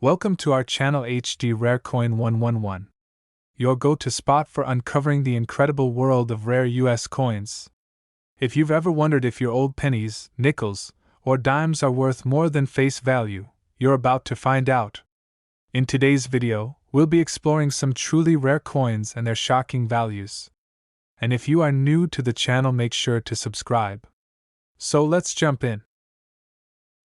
Welcome to our channel HD Rare Coin 111, your go-to spot for uncovering the incredible world of rare US coins. If you've ever wondered if your old pennies, nickels, or dimes are worth more than face value, you're about to find out. In today's video, we'll be exploring some truly rare coins and their shocking values. And if you are new to the channel, make sure to subscribe. So let's jump in.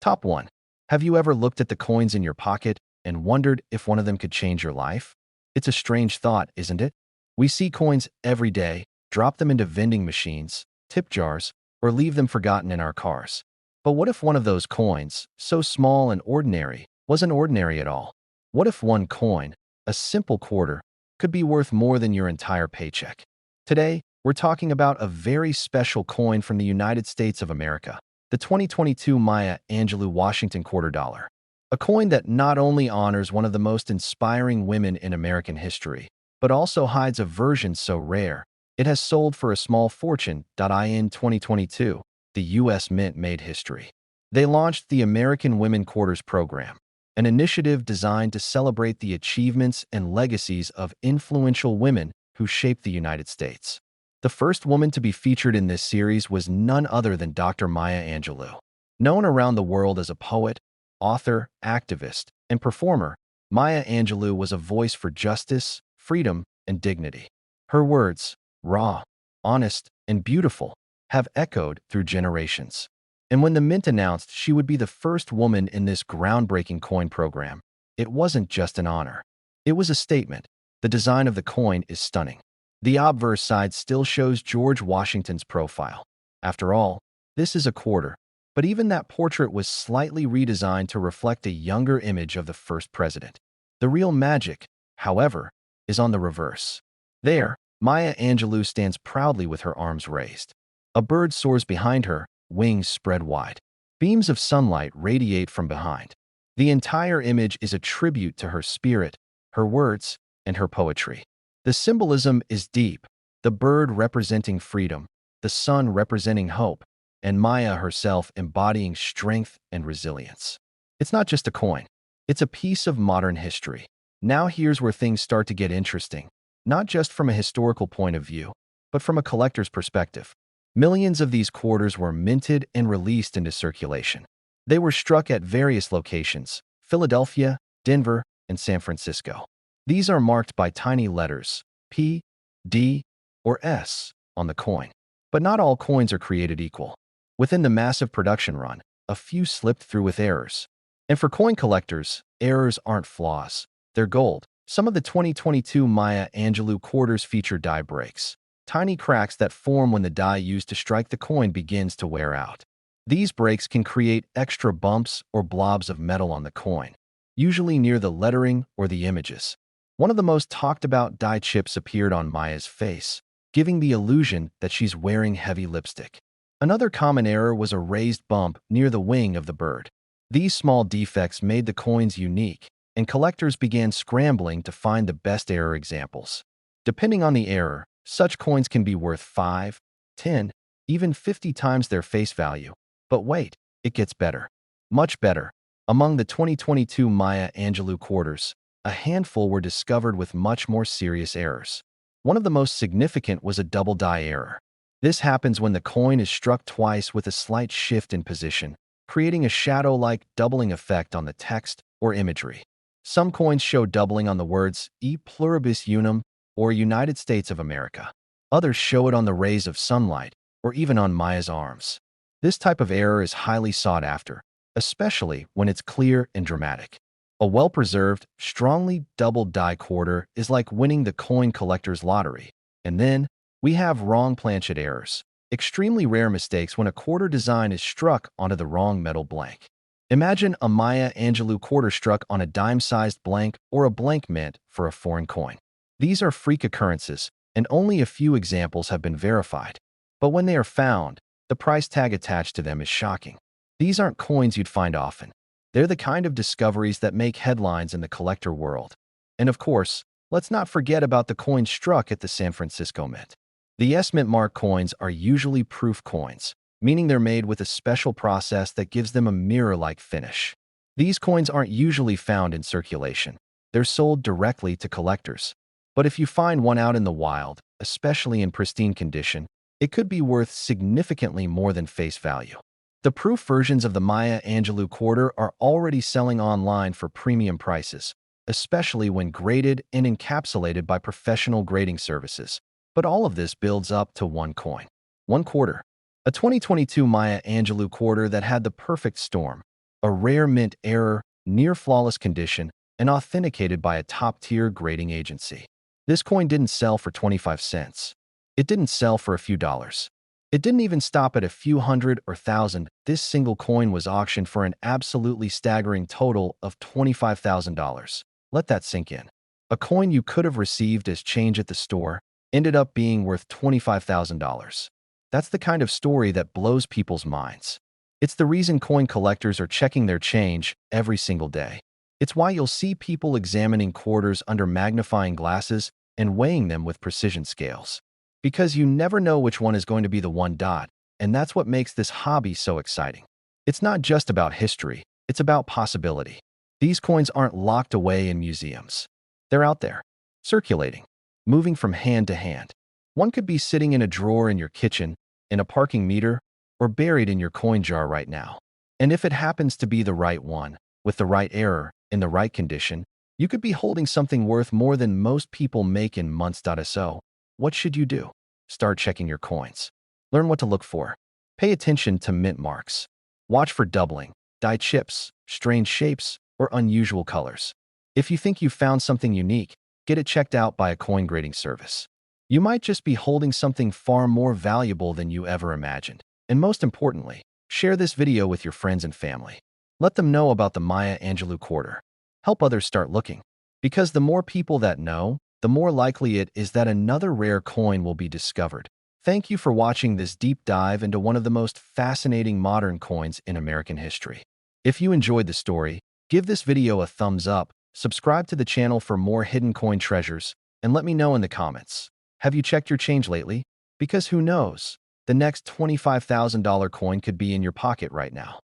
Top 1. Have you ever looked at the coins in your pocket and wondered if one of them could change your life? It's a strange thought, isn't it? We see coins every day, drop them into vending machines, tip jars, or leave them forgotten in our cars. But what if one of those coins, so small and ordinary, wasn't ordinary at all? What if one coin, a simple quarter, could be worth more than your entire paycheck? Today, we're talking about a very special coin from the United States of America, the 2022 Maya Angelou Washington quarter dollar. A coin that not only honors one of the most inspiring women in American history, but also hides a version so rare, it has sold for a small fortune. In 2022, the U.S. Mint made history. They launched the American Women Quarters Program, an initiative designed to celebrate the achievements and legacies of influential women who shaped the United States. The first woman to be featured in this series was none other than Dr. Maya Angelou. Known around the world as a poet, author, activist, and performer, Maya Angelou was a voice for justice, freedom, and dignity. Her words, raw, honest, and beautiful, have echoed through generations. And when the Mint announced she would be the first woman in this groundbreaking coin program, it wasn't just an honor. It was a statement. The design of the coin is stunning. The obverse side still shows George Washington's profile. After all, this is a quarter, but even that portrait was slightly redesigned to reflect a younger image of the first president. The real magic, however, is on the reverse. There, Maya Angelou stands proudly with her arms raised. A bird soars behind her, wings spread wide. Beams of sunlight radiate from behind. The entire image is a tribute to her spirit, her words, and her poetry. The symbolism is deep, the bird representing freedom, the sun representing hope, and Maya herself embodying strength and resilience. It's not just a coin. It's a piece of modern history. Now here's where things start to get interesting, not just from a historical point of view, but from a collector's perspective. Millions of these quarters were minted and released into circulation. They were struck at various locations: Philadelphia, Denver, and San Francisco. These are marked by tiny letters, P, D, or S, on the coin. But not all coins are created equal. Within the massive production run, a few slipped through with errors. And for coin collectors, errors aren't flaws. They're gold. Some of the 2022 Maya Angelou quarters feature die breaks, tiny cracks that form when the die used to strike the coin begins to wear out. These breaks can create extra bumps or blobs of metal on the coin, usually near the lettering or the images. One of the most talked about die chips appeared on Maya's face, giving the illusion that she's wearing heavy lipstick. Another common error was a raised bump near the wing of the bird. These small defects made the coins unique, and collectors began scrambling to find the best error examples. Depending on the error, such coins can be worth 5, 10, even 50 times their face value. But wait, it gets better. Much better. Among the 2022 Maya Angelou quarters, a handful were discovered with much more serious errors. One of the most significant was a double die error. This happens when the coin is struck twice with a slight shift in position, creating a shadow-like doubling effect on the text or imagery. Some coins show doubling on the words E pluribus unum or United States of America. Others show it on the rays of sunlight or even on Maya's arms. This type of error is highly sought after, especially when it's clear and dramatic. A well-preserved, strongly doubled die quarter is like winning the coin collector's lottery. And then, we have wrong planchet errors, extremely rare mistakes when a quarter design is struck onto the wrong metal blank. Imagine a Maya Angelou quarter struck on a dime-sized blank or a blank mint for a foreign coin. These are freak occurrences, and only a few examples have been verified. But when they are found, the price tag attached to them is shocking. These aren't coins you'd find often. They're the kind of discoveries that make headlines in the collector world. And of course, let's not forget about the coins struck at the San Francisco Mint. The S-Mint mark coins are usually proof coins, meaning they're made with a special process that gives them a mirror-like finish. These coins aren't usually found in circulation. They're sold directly to collectors. But if you find one out in the wild, especially in pristine condition, it could be worth significantly more than face value. The proof versions of the Maya Angelou quarter are already selling online for premium prices, especially when graded and encapsulated by professional grading services. But all of this builds up to one coin. One quarter. A 2022 Maya Angelou quarter that had the perfect storm. A rare mint error, near flawless condition, and authenticated by a top-tier grading agency. This coin didn't sell for 25 cents. It didn't sell for a few dollars. It didn't even stop at a few hundred or thousand. This single coin was auctioned for an absolutely staggering total of $25,000. Let that sink in. A coin you could have received as change at the store ended up being worth $25,000. That's the kind of story that blows people's minds. It's the reason coin collectors are checking their change every single day. It's why you'll see people examining quarters under magnifying glasses and weighing them with precision scales. Because you never know which one is going to be the one dot, and that's what makes this hobby so exciting. It's not just about history, it's about possibility. These coins aren't locked away in museums. They're out there, circulating, moving from hand to hand. One could be sitting in a drawer in your kitchen, in a parking meter, or buried in your coin jar right now. And if it happens to be the right one, with the right error, in the right condition, you could be holding something worth more than most people make in months. So, what should you do? Start checking your coins. Learn what to look for. Pay attention to mint marks. Watch for doubling, die chips, strange shapes, or unusual colors. If you think you've found something unique, get it checked out by a coin grading service. You might just be holding something far more valuable than you ever imagined. And most importantly, share this video with your friends and family. Let them know about the Maya Angelou quarter. Help others start looking. Because the more people that know, the more likely it is that another rare coin will be discovered. Thank you for watching this deep dive into one of the most fascinating modern coins in American history. If you enjoyed the story, give this video a thumbs up, subscribe to the channel for more hidden coin treasures, and let me know in the comments. Have you checked your change lately? Because who knows? The next $25,000 coin could be in your pocket right now.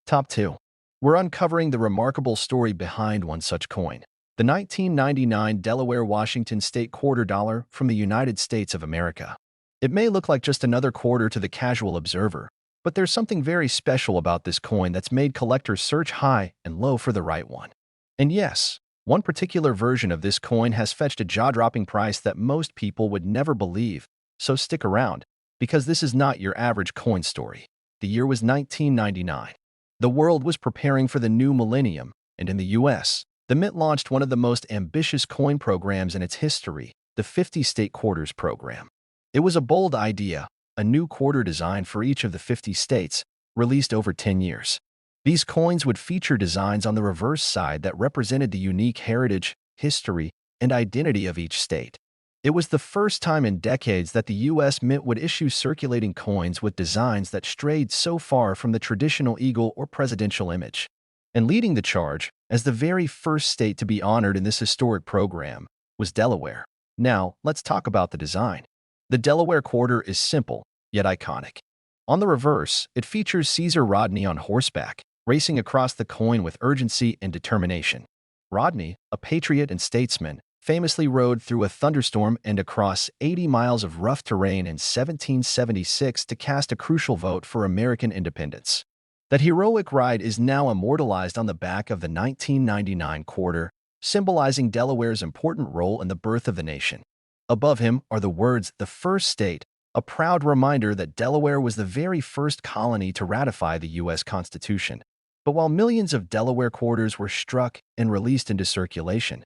Top 2. We're uncovering the remarkable story behind one such coin. The 1999 Delaware Washington State quarter dollar from the United States of America. It may look like just another quarter to the casual observer, but there's something very special about this coin that's made collectors search high and low for the right one. And yes, one particular version of this coin has fetched a jaw-dropping price that most people would never believe, so stick around, because this is not your average coin story. The year was 1999. The world was preparing for the new millennium, and in the US, the Mint launched one of the most ambitious coin programs in its history, the 50 State Quarters program. It was a bold idea, a new quarter design for each of the 50 states, released over 10 years. These coins would feature designs on the reverse side that represented the unique heritage, history, and identity of each state. It was the first time in decades that the U.S. Mint would issue circulating coins with designs that strayed so far from the traditional eagle or presidential image. And leading the charge, as the very first state to be honored in this historic program, was Delaware. Now, let's talk about the design. The Delaware quarter is simple, yet iconic. On the reverse, it features Caesar Rodney on horseback, racing across the coin with urgency and determination. Rodney, a patriot and statesman, famously rode through a thunderstorm and across 80 miles of rough terrain in 1776 to cast a crucial vote for American independence. That heroic ride is now immortalized on the back of the 1999 quarter, symbolizing Delaware's important role in the birth of the nation. Above him are the words, "The First State," a proud reminder that Delaware was the very first colony to ratify the U.S. Constitution. But while millions of Delaware quarters were struck and released into circulation,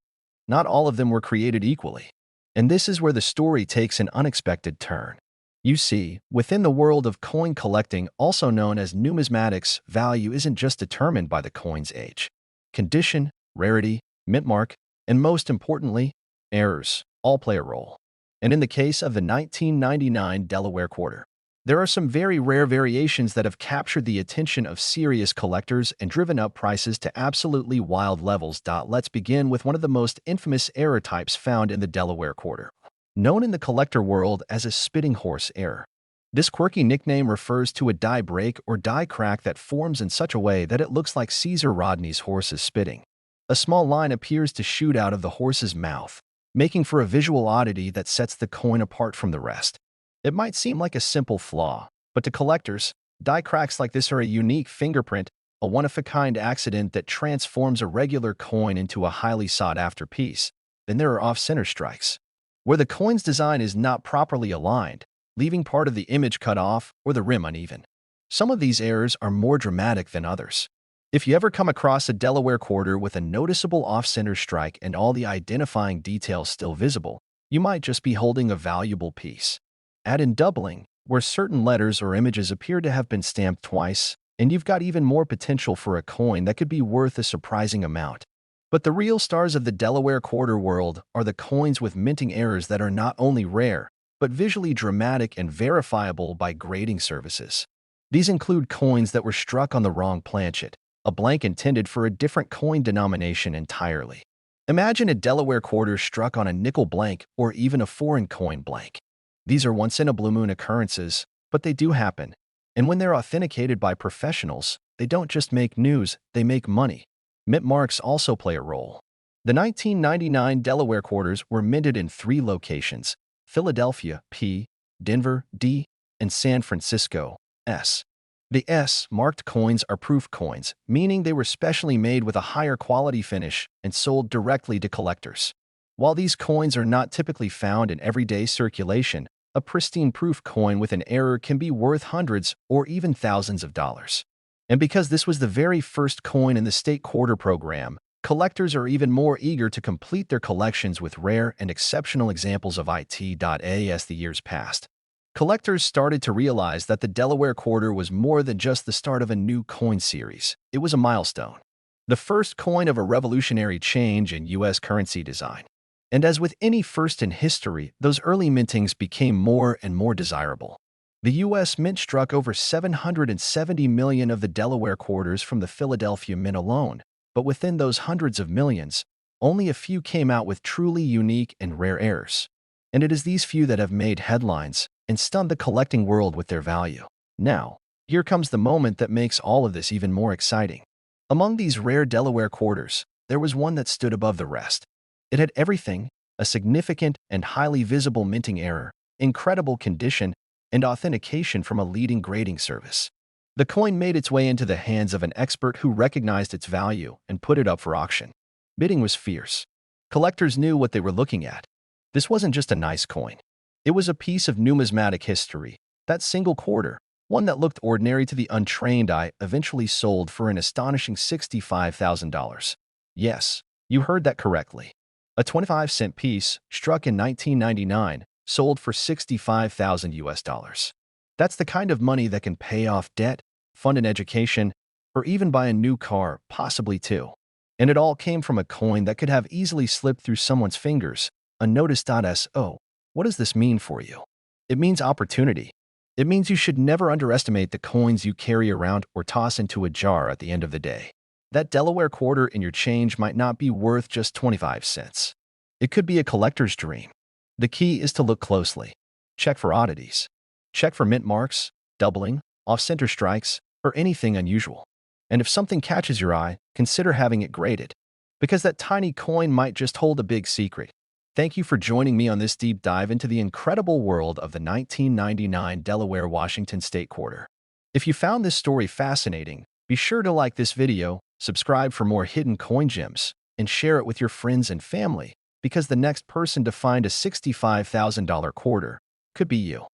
not all of them were created equally. And this is where the story takes an unexpected turn. You see, within the world of coin collecting, also known as numismatics, value isn't just determined by the coin's age. Condition, rarity, mint mark, and most importantly, errors all play a role. And in the case of the 1999 Delaware quarter, there are some very rare variations that have captured the attention of serious collectors and driven up prices to absolutely wild levels. Let's begin with one of the most infamous error types found in the Delaware quarter, known in the collector world as a spitting horse error. This quirky nickname refers to a die break or die crack that forms in such a way that it looks like Caesar Rodney's horse is spitting. A small line appears to shoot out of the horse's mouth, making for a visual oddity that sets the coin apart from the rest. It might seem like a simple flaw, but to collectors, die cracks like this are a unique fingerprint, a one-of-a-kind accident that transforms a regular coin into a highly sought-after piece. Then there are off-center strikes, where the coin's design is not properly aligned, leaving part of the image cut off or the rim uneven. Some of these errors are more dramatic than others. If you ever come across a Delaware quarter with a noticeable off-center strike and all the identifying details still visible, you might just be holding a valuable piece. Add in doubling, where certain letters or images appear to have been stamped twice, and you've got even more potential for a coin that could be worth a surprising amount. But the real stars of the Delaware quarter world are the coins with minting errors that are not only rare, but visually dramatic and verifiable by grading services. These include coins that were struck on the wrong planchet, a blank intended for a different coin denomination entirely. Imagine a Delaware quarter struck on a nickel blank or even a foreign coin blank. These are once-in-a-blue-moon occurrences, but they do happen. And when they're authenticated by professionals, they don't just make news, they make money. Mint marks also play a role. The 1999 Delaware quarters were minted in 3 locations: Philadelphia, P, Denver, D, and San Francisco, S. The S-marked coins are proof coins, meaning they were specially made with a higher quality finish and sold directly to collectors. While these coins are not typically found in everyday circulation, a pristine proof coin with an error can be worth hundreds or even thousands of dollars. And because this was the very first coin in the state quarter program, collectors are even more eager to complete their collections with rare and exceptional examples of it. As the years passed, collectors started to realize that the Delaware quarter was more than just the start of a new coin series. It was a milestone, the first coin of a revolutionary change in U.S. currency design. And as with any first in history, those early mintings became more and more desirable. The U.S. Mint struck over 770 million of the Delaware quarters from the Philadelphia Mint alone, but within those hundreds of millions, only a few came out with truly unique and rare errors. And it is these few that have made headlines and stunned the collecting world with their value. Now, here comes the moment that makes all of this even more exciting. Among these rare Delaware quarters, there was one that stood above the rest. It had everything: a significant and highly visible minting error, incredible condition, and authentication from a leading grading service. The coin made its way into the hands of an expert who recognized its value and put it up for auction. Bidding was fierce. Collectors knew what they were looking at. This wasn't just a nice coin. It was a piece of numismatic history. That single quarter, one that looked ordinary to the untrained eye, eventually sold for an astonishing $65,000. Yes, you heard that correctly. A 25-cent piece, struck in 1999, sold for $65,000. That's the kind of money that can pay off debt, fund an education, or even buy a new car, possibly 2. And it all came from a coin that could have easily slipped through someone's fingers, unnoticed. So, what does this mean for you? It means opportunity. It means you should never underestimate the coins you carry around or toss into a jar at the end of the day. That Delaware quarter in your change might not be worth just 25 cents. It could be a collector's dream. The key is to look closely. Check for oddities. Check for mint marks, doubling, off-center strikes, or anything unusual. And if something catches your eye, consider having it graded, because that tiny coin might just hold a big secret. Thank you for joining me on this deep dive into the incredible world of the 1999 Delaware Washington State Quarter. If you found this story fascinating, be sure to like this video, subscribe for more hidden coin gems, and share it with your friends and family, because the next person to find a $65,000 quarter could be you.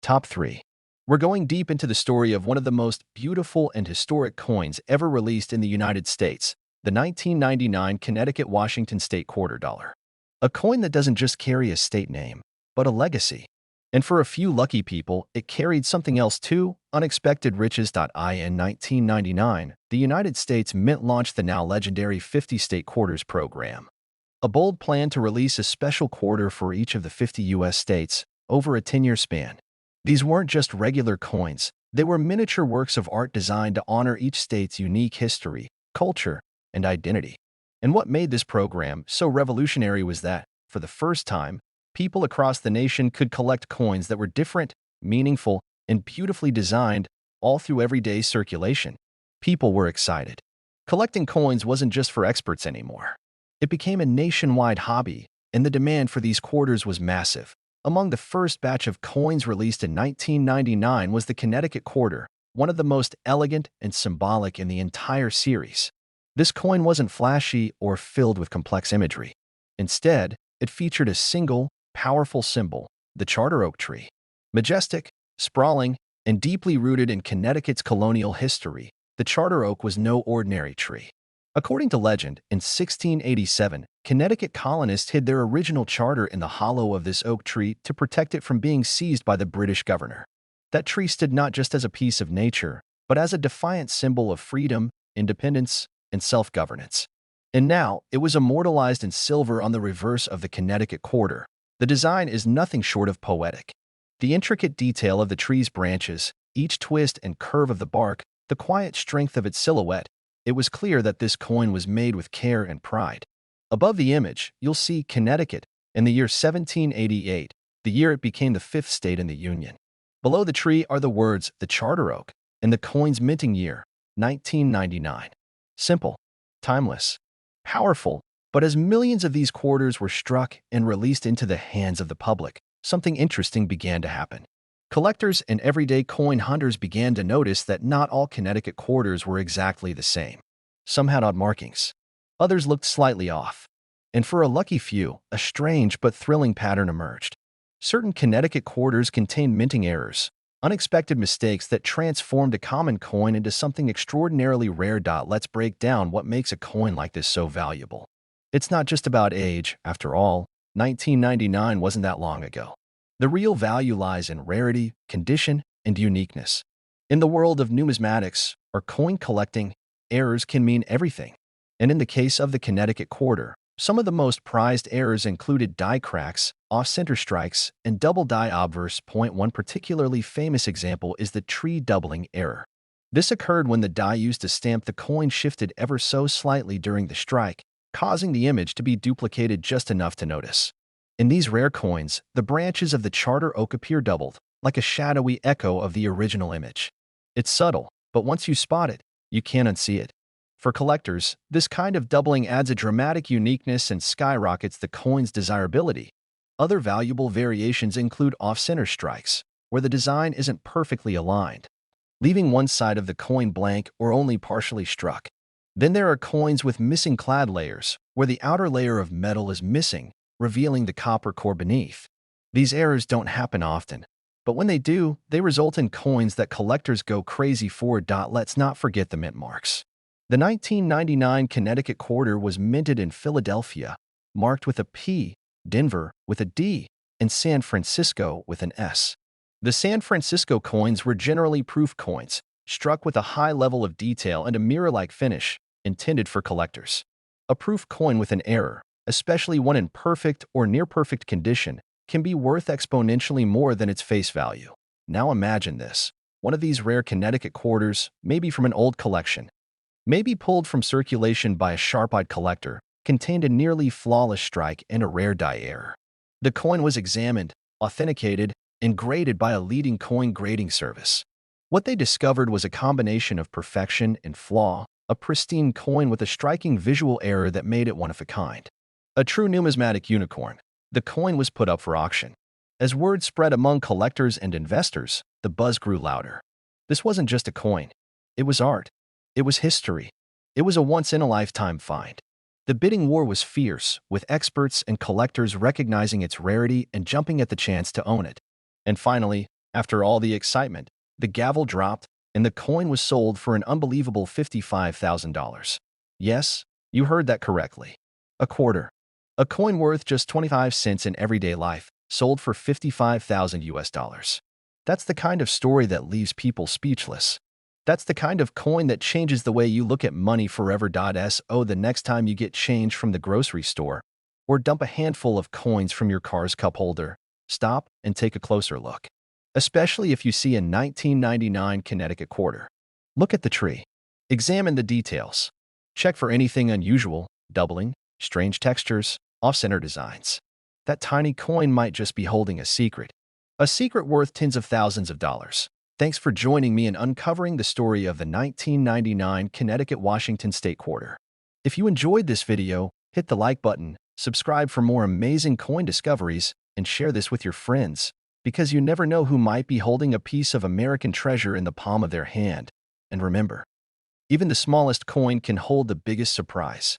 Top 3. We're going deep into the story of one of the most beautiful and historic coins ever released in the United States, the 1999 Connecticut Washington State Quarter Dollar. A coin that doesn't just carry a state name, but a legacy. And for a few lucky people, it carried something else too: unexpected riches. In 1999, the United States Mint launched the now legendary 50 State Quarters program, a bold plan to release a special quarter for each of the 50 U.S. states over a 10-year span. These weren't just regular coins, they were miniature works of art designed to honor each state's unique history, culture, and identity. And what made this program so revolutionary was that, for the first time, people across the nation could collect coins that were different, meaningful, and beautifully designed, all through everyday circulation. People were excited. Collecting coins wasn't just for experts anymore. It became a nationwide hobby, and the demand for these quarters was massive. Among the first batch of coins released in 1999 was the Connecticut quarter, one of the most elegant and symbolic in the entire series. This coin wasn't flashy or filled with complex imagery. Instead, it featured a single, powerful symbol, the charter oak tree. Majestic, sprawling, and deeply rooted in Connecticut's colonial history, the charter oak was no ordinary tree. According to legend, in 1687, Connecticut colonists hid their original charter in the hollow of this oak tree to protect it from being seized by the British governor. That tree stood not just as a piece of nature, but as a defiant symbol of freedom, independence, and self-governance. And now, it was immortalized in silver on the reverse of the Connecticut quarter. The design is nothing short of poetic. The intricate detail of the tree's branches, each twist and curve of the bark, the quiet strength of its silhouette, it was clear that this coin was made with care and pride. Above the image, you'll see Connecticut in the year 1788, the year it became the fifth state in the Union. Below the tree are the words, the charter oak, and the coin's minting year, 1999. Simple, timeless, powerful, but as millions of these quarters were struck and released into the hands of the public, something interesting began to happen. Collectors and everyday coin hunters began to notice that not all Connecticut quarters were exactly the same. Some had odd markings. Others looked slightly off. And for a lucky few, a strange but thrilling pattern emerged. Certain Connecticut quarters contained minting errors, unexpected mistakes that transformed a common coin into something extraordinarily rare. Let's break down what makes a coin like this so valuable. It's not just about age, after all. 1999 wasn't that long ago. The real value lies in rarity, condition, and uniqueness. In the world of numismatics, or coin collecting, errors can mean everything. And in the case of the Connecticut quarter, some of the most prized errors included die cracks, off-center strikes, and double die obverse. One particularly famous example is the tree doubling error. This occurred when the die used to stamp the coin shifted ever so slightly during the strike, causing the image to be duplicated just enough to notice. In these rare coins, the branches of the charter oak appear doubled, like a shadowy echo of the original image. It's subtle, but once you spot it, you can't unsee it. For collectors, this kind of doubling adds a dramatic uniqueness and skyrockets the coin's desirability. Other valuable variations include off-center strikes, where the design isn't perfectly aligned, leaving one side of the coin blank or only partially struck. Then there are coins with missing clad layers, where the outer layer of metal is missing, revealing the copper core beneath. These errors don't happen often, but when they do, they result in coins that collectors go crazy for. Let's not forget the mint marks. The 1999 Connecticut quarter was minted in Philadelphia, marked with a P, Denver with a D, and San Francisco with an S. The San Francisco coins were generally proof coins, struck with a high level of detail and a mirror-like finish, intended for collectors. A proof coin with an error, especially one in perfect or near-perfect condition, can be worth exponentially more than its face value. Now imagine this. One of these rare Connecticut quarters, maybe from an old collection, maybe pulled from circulation by a sharp-eyed collector, contained a nearly flawless strike and a rare die error. The coin was examined, authenticated, and graded by a leading coin grading service. What they discovered was a combination of perfection and flaw, a pristine coin with a striking visual error that made it one of a kind. A true numismatic unicorn. The coin was put up for auction. As word spread among collectors and investors, the buzz grew louder. This wasn't just a coin. It was art. It was history. It was a once-in-a-lifetime find. The bidding war was fierce, with experts and collectors recognizing its rarity and jumping at the chance to own it. And finally, after all the excitement, the gavel dropped, and the coin was sold for an unbelievable $55,000. Yes, you heard that correctly. A quarter. A coin worth just 25 cents in everyday life, sold for $55,000. That's the kind of story that leaves people speechless. That's the kind of coin that changes the way you look at money forever. So the next time you get change from the grocery store, or dump a handful of coins from your car's cup holder, stop and take a closer look. Especially if you see a 1999 Connecticut quarter. Look at the tree. Examine the details. Check for anything unusual, doubling, strange textures, off-center designs. That tiny coin might just be holding a secret. a secret worth tens of thousands of dollars. Thanks for joining me in uncovering the story of the 1999 Connecticut-Washington State Quarter. If you enjoyed this video, hit the like button, subscribe for more amazing coin discoveries, and share this with your friends, because you never know who might be holding a piece of American treasure in the palm of their hand. And remember, even the smallest coin can hold the biggest surprise.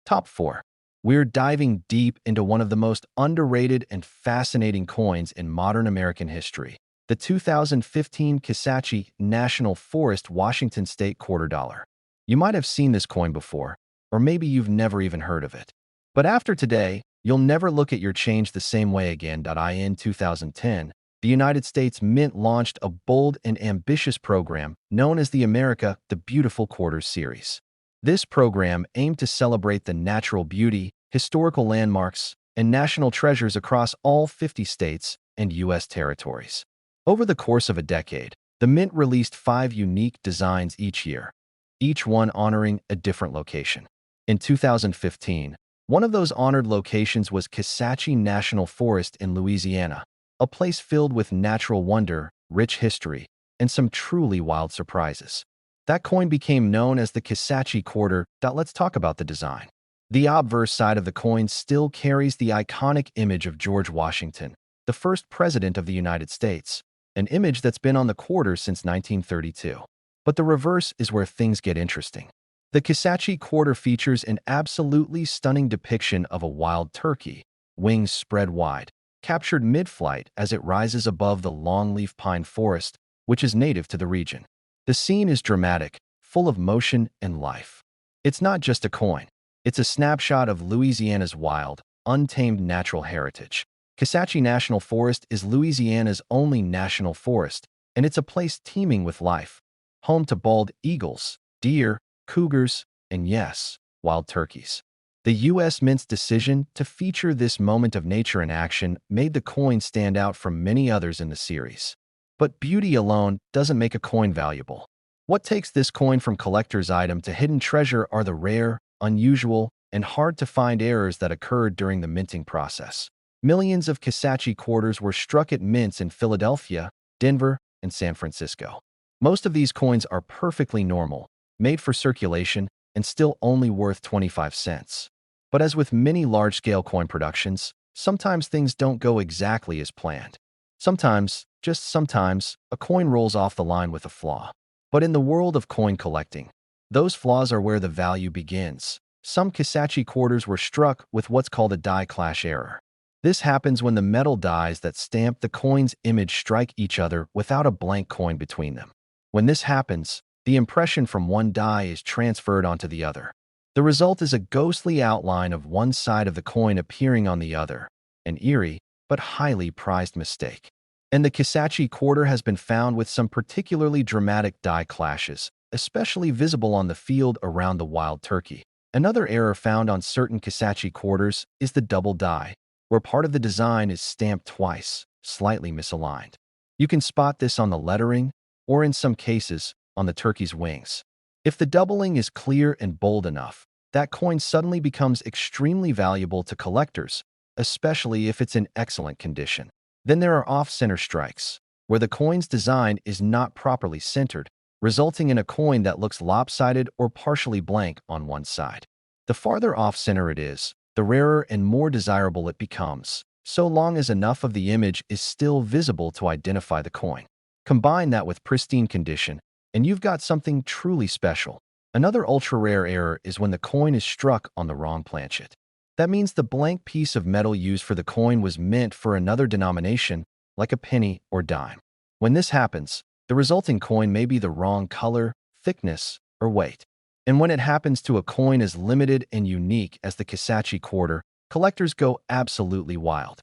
Top 4. We're diving deep into one of the most underrated and fascinating coins in modern American history, the 2015 Kisatchie National Forest Washington State Quarter Dollar. You might have seen this coin before, or maybe you've never even heard of it. But after today, you'll never look at your change the same way again. In 2010, the United States Mint launched a bold and ambitious program known as the America the Beautiful Quarters series. This program aimed to celebrate the natural beauty, historical landmarks, and national treasures across all 50 states and U.S. territories. Over the course of a decade, the Mint released 5 unique designs each year, each one honoring a different location. In 2015, one of those honored locations was Kisatchie National Forest in Louisiana, a place filled with natural wonder, rich history, and some truly wild surprises. That coin became known as the Kisatchie Quarter. Let's talk about the design. The obverse side of the coin still carries the iconic image of George Washington, the first president of the United States, an image that's been on the quarter since 1932. But the reverse is where things get interesting. The Kisatchie Quarter features an absolutely stunning depiction of a wild turkey, wings spread wide, captured mid-flight as it rises above the longleaf pine forest, which is native to the region. The scene is dramatic, full of motion and life. It's not just a coin. It's a snapshot of Louisiana's wild, untamed natural heritage. Kisatchie National Forest is Louisiana's only national forest, and it's a place teeming with life, home to bald eagles, deer, cougars, and yes, wild turkeys. The U.S. Mint's decision to feature this moment of nature in action made the coin stand out from many others in the series. But beauty alone doesn't make a coin valuable. What takes this coin from collector's item to hidden treasure are the rare, unusual, and hard-to-find errors that occurred during the minting process. Millions of Kisatchie quarters were struck at mints in Philadelphia, Denver, and San Francisco. Most of these coins are perfectly normal, made for circulation, and still only worth 25 cents. But as with many large-scale coin productions, sometimes things don't go exactly as planned. Sometimes, just sometimes, a coin rolls off the line with a flaw. But in the world of coin collecting, those flaws are where the value begins. Some Kisatchie quarters were struck with what's called a die clash error. This happens when the metal dies that stamp the coin's image strike each other without a blank coin between them. When this happens, the impression from one die is transferred onto the other. The result is a ghostly outline of one side of the coin appearing on the other, an eerie but highly prized mistake. And the Kisatchie quarter has been found with some particularly dramatic die clashes, especially visible on the field around the wild turkey. Another error found on certain Kisatchie quarters is the double die, where part of the design is stamped twice, slightly misaligned. You can spot this on the lettering, or in some cases, on the turkey's wings. If the doubling is clear and bold enough, that coin suddenly becomes extremely valuable to collectors, especially if it's in excellent condition. Then there are off-center strikes, where the coin's design is not properly centered, resulting in a coin that looks lopsided or partially blank on one side. The farther off-center it is, the rarer and more desirable it becomes, so long as enough of the image is still visible to identify the coin. Combine that with pristine condition, and you've got something truly special. Another ultra-rare error is when the coin is struck on the wrong planchet. That means the blank piece of metal used for the coin was meant for another denomination, like a penny or dime. When this happens, the resulting coin may be the wrong color, thickness, or weight. And when it happens to a coin as limited and unique as the Kisatchie quarter, collectors go absolutely wild.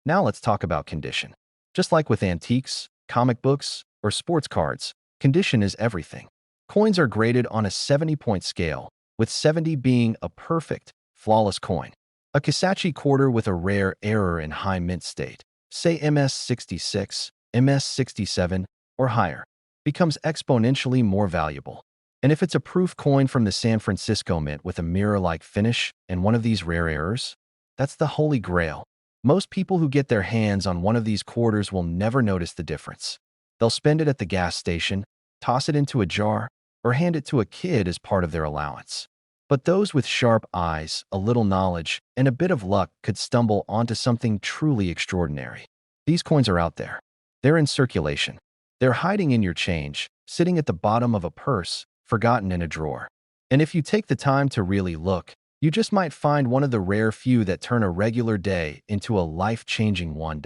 Now let's talk about condition. Just like with antiques, comic books, or sports cards, condition is everything. Coins are graded on a 70-point scale, with 70 being a perfect, flawless coin. A Kisatchie quarter with a rare error in high mint state, say MS66, MS67, or higher, becomes exponentially more valuable. And if it's a proof coin from the San Francisco Mint with a mirror-like finish and one of these rare errors, that's the holy grail. Most people who get their hands on one of these quarters will never notice the difference. They'll spend it at the gas station, toss it into a jar, or hand it to a kid as part of their allowance. But those with sharp eyes, a little knowledge, and a bit of luck could stumble onto something truly extraordinary. These coins are out there. They're in circulation. They're hiding in your change, sitting at the bottom of a purse, forgotten in a drawer. And if you take the time to really look, you just might find one of the rare few that turn a regular day into a life-changing one.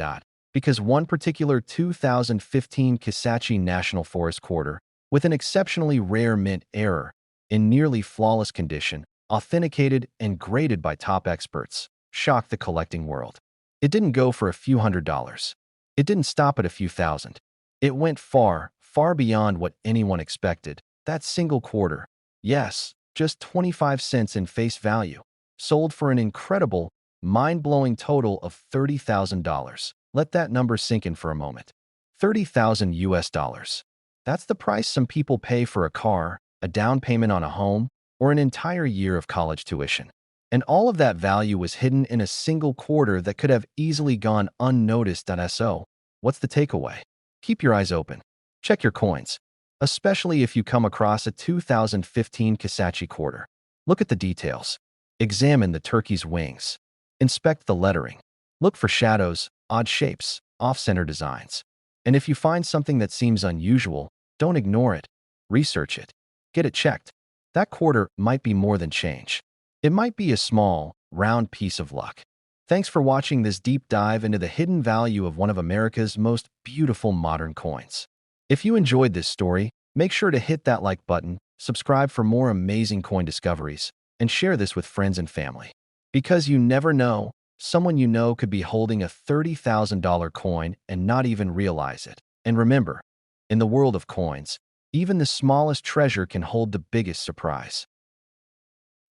Because one particular 2015 Kisatchie National Forest quarter, with an exceptionally rare mint error, in nearly flawless condition, authenticated and graded by top experts, shocked the collecting world. It didn't go for a few $100s. It didn't stop at a few thousand. It went far, far beyond what anyone expected. That single quarter, yes, just 25 cents in face value, sold for an incredible, mind-blowing total of $30,000. Let that number sink in for a moment. 30,000 US dollars. That's the price some people pay for a car, a down payment on a home, or an entire year of college tuition. And all of that value was hidden in a single quarter that could have easily gone unnoticed. So, what's the takeaway? Keep your eyes open. Check your coins, especially if you come across a 2015 Kisatchie quarter. Look at the details. Examine the turkey's wings. Inspect the lettering. Look for shadows, odd shapes, off-center designs. And if you find something that seems unusual, don't ignore it. Research it. Get it checked. That quarter might be more than change. It might be a small, round piece of luck. Thanks for watching this deep dive into the hidden value of one of America's most beautiful modern coins. If you enjoyed this story, make sure to hit that like button, subscribe for more amazing coin discoveries, and share this with friends and family. Because you never know, someone you know could be holding a $30,000 coin and not even realize it. And remember, in the world of coins, even the smallest treasure can hold the biggest surprise.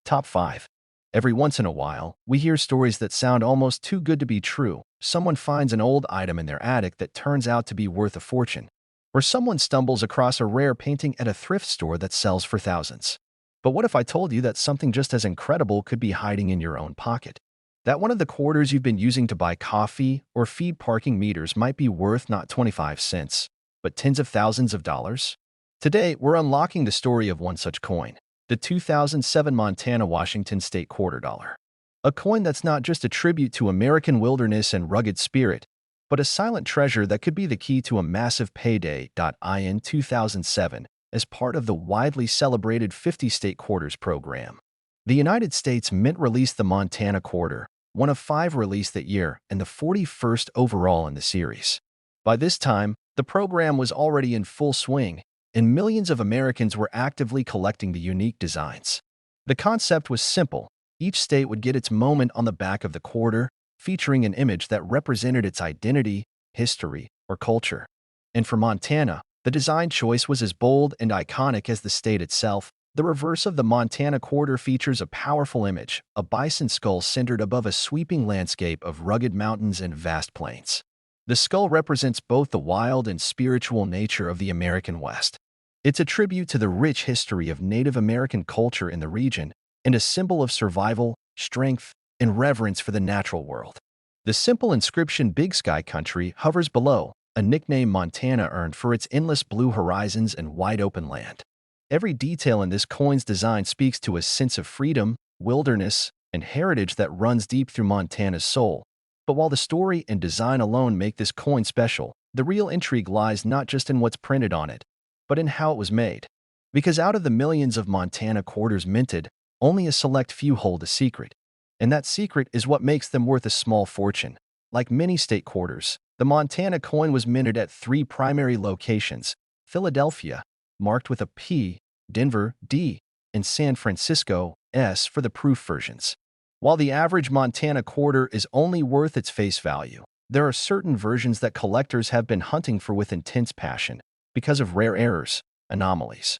Top 5. Every once in a while, we hear stories that sound almost too good to be true. Someone finds an old item in their attic that turns out to be worth a fortune. Or someone stumbles across a rare painting at a thrift store that sells for thousands. But what if I told you that something just as incredible could be hiding in your own pocket? That one of the quarters you've been using to buy coffee or feed parking meters might be worth not 25 cents, but tens of thousands of dollars? Today, we're unlocking the story of one such coin, the 2007 Montana-Washington State Quarter Dollar. A coin that's not just a tribute to American wilderness and rugged spirit, but a silent treasure that could be the key to a massive payday. In 2007, as part of the widely celebrated 50-state quarters program, the United States Mint released the Montana Quarter, one of 5 released that year and the 41st overall in the series. By this time, the program was already in full swing, and millions of Americans were actively collecting the unique designs. The concept was simple. Each state would get its moment on the back of the quarter, featuring an image that represented its identity, history, or culture. And for Montana, the design choice was as bold and iconic as the state itself. The reverse of the Montana Quarter features a powerful image, a bison skull centered above a sweeping landscape of rugged mountains and vast plains. The skull represents both the wild and spiritual nature of the American West. It's a tribute to the rich history of Native American culture in the region and a symbol of survival, strength, and reverence for the natural world. The simple inscription "Big Sky Country" hovers below, a nickname Montana earned for its endless blue horizons and wide-open land. Every detail in this coin's design speaks to a sense of freedom, wilderness, and heritage that runs deep through Montana's soul. But while the story and design alone make this coin special, the real intrigue lies not just in what's printed on it, but in how it was made. Because out of the millions of Montana quarters minted, only a select few hold a secret. And that secret is what makes them worth a small fortune. Like many state quarters, the Montana coin was minted at 3 primary locations: Philadelphia, marked with a P, Denver, D, and San Francisco, S for the proof versions. While the average Montana quarter is only worth its face value, there are certain versions that collectors have been hunting for with intense passion because of rare errors, anomalies,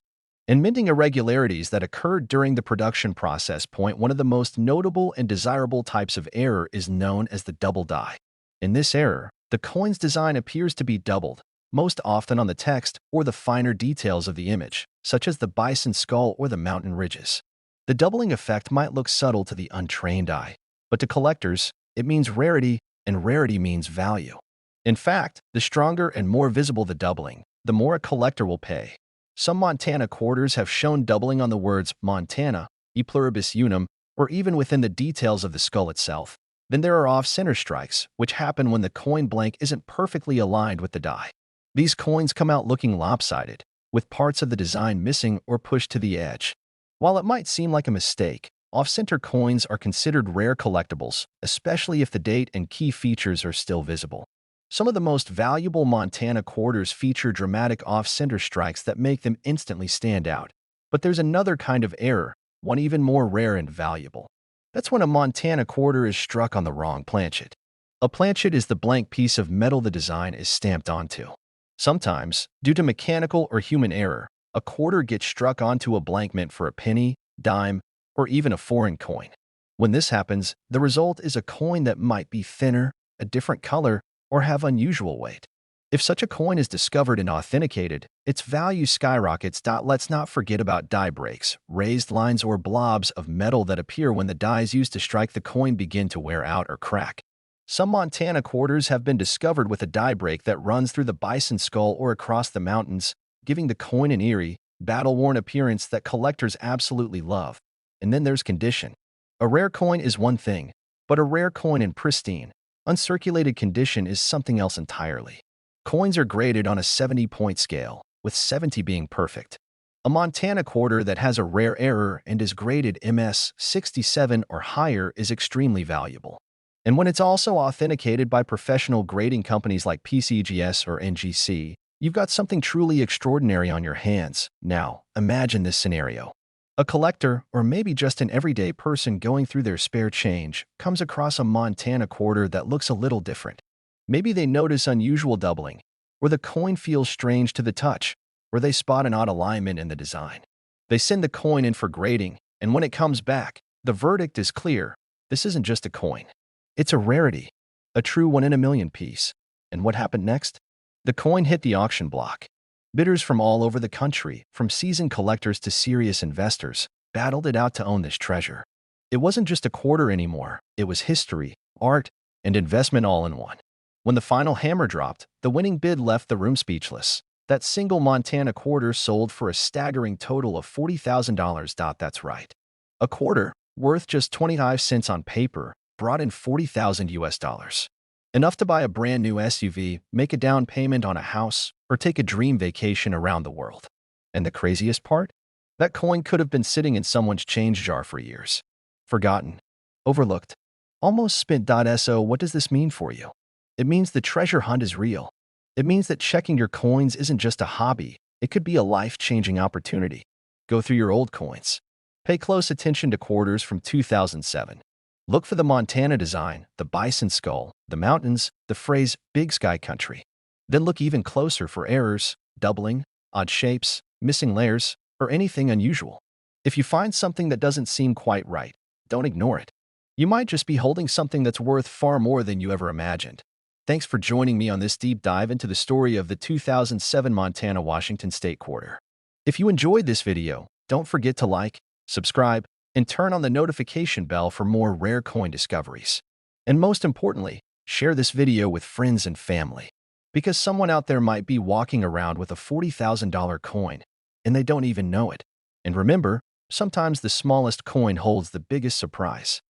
and minting irregularities that occurred during the production process. One of the most notable and desirable types of error is known as the double die. In this error, the coin's design appears to be doubled, most often on the text or the finer details of the image, such as the bison skull or the mountain ridges. The doubling effect might look subtle to the untrained eye, but to collectors, it means rarity, and rarity means value. In fact, the stronger and more visible the doubling, the more a collector will pay. Some Montana quarters have shown doubling on the words Montana, e pluribus unum, or even within the details of the skull itself. Then there are off-center strikes, which happen when the coin blank isn't perfectly aligned with the die. These coins come out looking lopsided, with parts of the design missing or pushed to the edge. While it might seem like a mistake, off-center coins are considered rare collectibles, especially if the date and key features are still visible. Some of the most valuable Montana quarters feature dramatic off-center strikes that make them instantly stand out. But there's another kind of error, one even more rare and valuable. That's when a Montana quarter is struck on the wrong planchet. A planchet is the blank piece of metal the design is stamped onto. Sometimes, due to mechanical or human error, a quarter gets struck onto a blank meant for a penny, dime, or even a foreign coin. When this happens, the result is a coin that might be thinner, a different color, or have unusual weight. If such a coin is discovered and authenticated, its value skyrockets. Let's not forget about die breaks, raised lines or blobs of metal that appear when the dies used to strike the coin begin to wear out or crack. Some Montana quarters have been discovered with a die break that runs through the bison skull or across the mountains, giving the coin an eerie, battle-worn appearance that collectors absolutely love. And then there's condition. A rare coin is one thing, but a rare coin in pristine, uncirculated condition is something else entirely. Coins are graded on a 70-point scale, with 70 being perfect. A Montana quarter that has a rare error and is graded MS 67 or higher is extremely valuable. And when it's also authenticated by professional grading companies like PCGS or NGC, you've got something truly extraordinary on your hands. Now, imagine this scenario. A collector, or maybe just an everyday person going through their spare change, comes across a Montana quarter that looks a little different. Maybe they notice unusual doubling, or the coin feels strange to the touch, or they spot an odd alignment in the design. They send the coin in for grading, and when it comes back, the verdict is clear. This isn't just a coin. It's a rarity, a true 1 in a million piece. And what happened next? The coin hit the auction block. Bidders from all over the country, from seasoned collectors to serious investors, battled it out to own this treasure. It wasn't just a quarter anymore. It was history, art, and investment all in one. When the final hammer dropped, the winning bid left the room speechless. That single Montana quarter sold for a staggering total of $40,000. That's right. A quarter, worth just 25 cents on paper, brought in $40,000. Enough to buy a brand new SUV, make a down payment on a house, or take a dream vacation around the world. And the craziest part? That coin could have been sitting in someone's change jar for years. Forgotten. Overlooked. Almost spent. So what does this mean for you? It means the treasure hunt is real. It means that checking your coins isn't just a hobby. It could be a life-changing opportunity. Go through your old coins. Pay close attention to quarters from 2007. Look for the Montana design, the bison skull, the mountains, the phrase Big Sky Country. Then look even closer for errors, doubling, odd shapes, missing layers, or anything unusual. If you find something that doesn't seem quite right, don't ignore it. You might just be holding something that's worth far more than you ever imagined. Thanks for joining me on this deep dive into the story of the 2007 Montana Washington State Quarter. If you enjoyed this video, don't forget to like, subscribe, and turn on the notification bell for more rare coin discoveries. And most importantly, share this video with friends and family, because someone out there might be walking around with a $40,000 coin, and they don't even know it. And remember, sometimes the smallest coin holds the biggest surprise.